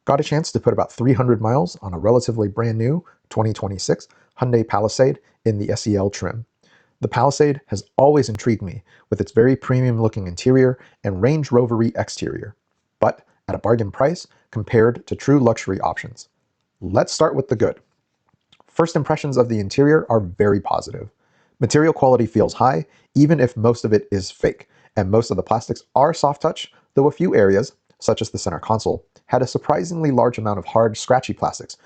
Got a chance to put about 300 miles on a relatively brand new 2026 Hyundai Palisade in the SEL trim. The Palisade has always intrigued me with its very premium looking interior and Range Rover-y exterior, but at a bargain price compared to true luxury options. Let's start with the good. First impressions of the interior are very positive. Material quality feels high, even if most of it is fake, and most of the plastics are soft touch, though a few areas, such as the center console, had a surprisingly large amount of hard, scratchy plastics.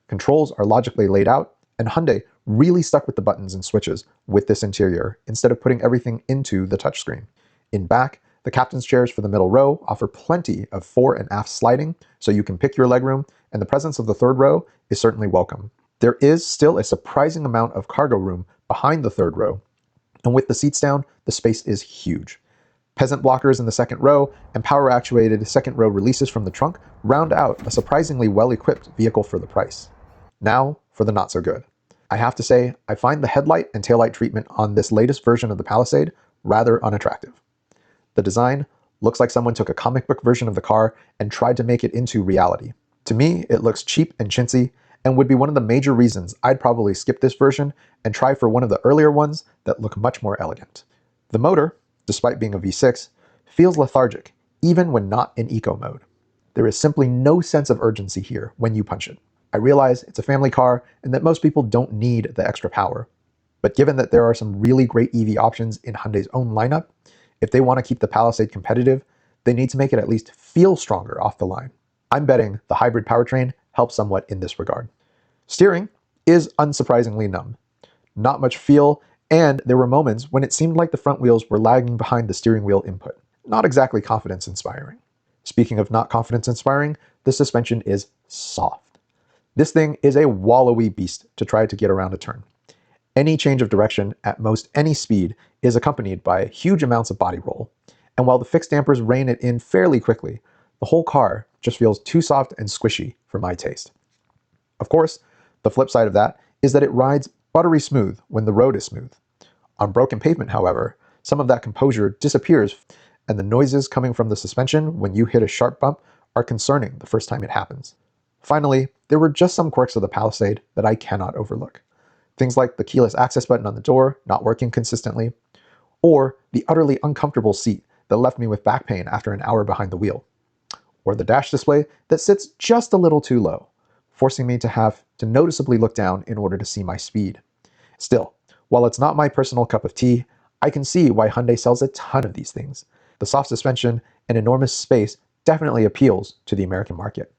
Controls are logically laid out, and Hyundai really stuck with the buttons and switches with this interior instead of putting everything into the touchscreen. In back, the captain's chairs for the middle row offer plenty of fore and aft sliding, so you can pick your legroom, and the presence of the third row is certainly welcome. There is still a surprising amount of cargo room behind the third row, and with the seats down, the space is huge. Peasant blockers in the second row and power-actuated second row releases from the trunk round out a surprisingly well-equipped vehicle for the price. Now for the not-so-good. I have to say, I find the headlight and taillight treatment on this latest version of the Palisade rather unattractive. The design looks like someone took a comic book version of the car and tried to make it into reality. To me, it looks cheap and chintzy, and would be one of the major reasons I'd probably skip this version and try for one of the earlier ones that look much more elegant. The motor, despite being a V6, feels lethargic, even when not in eco mode. There is simply no sense of urgency here when you punch it. I realize it's a family car and that most people don't need the extra power, but given that there are some really great EV options in Hyundai's own lineup, if they want to keep the Palisade competitive, they need to make it at least feel stronger off the line. I'm betting the hybrid powertrain helps somewhat in this regard. Steering is unsurprisingly numb. Not much feel, and there were moments when it seemed like the front wheels were lagging behind the steering wheel input. Not exactly confidence-inspiring. Speaking of not confidence-inspiring, the suspension is soft. This thing is a wallowy beast to try to get around a turn. Any change of direction at most any speed is accompanied by huge amounts of body roll, and while the fixed dampers rein it in fairly quickly, the whole car just feels too soft and squishy for my taste. Of course, the flip side of that is that it rides buttery smooth when the road is smooth. On broken pavement, however, some of that composure disappears, and the noises coming from the suspension when you hit a sharp bump are concerning the first time it happens. Finally, there were just some quirks of the Palisade that I cannot overlook. Things like the keyless access button on the door not working consistently, or the utterly uncomfortable seat that left me with back pain after an hour behind the wheel, or the dash display that sits just a little too low, forcing me to have to noticeably look down in order to see my speed. Still, while it's not my personal cup of tea, I can see why Hyundai sells a ton of these things. The soft suspension and enormous space definitely appeals to the American market.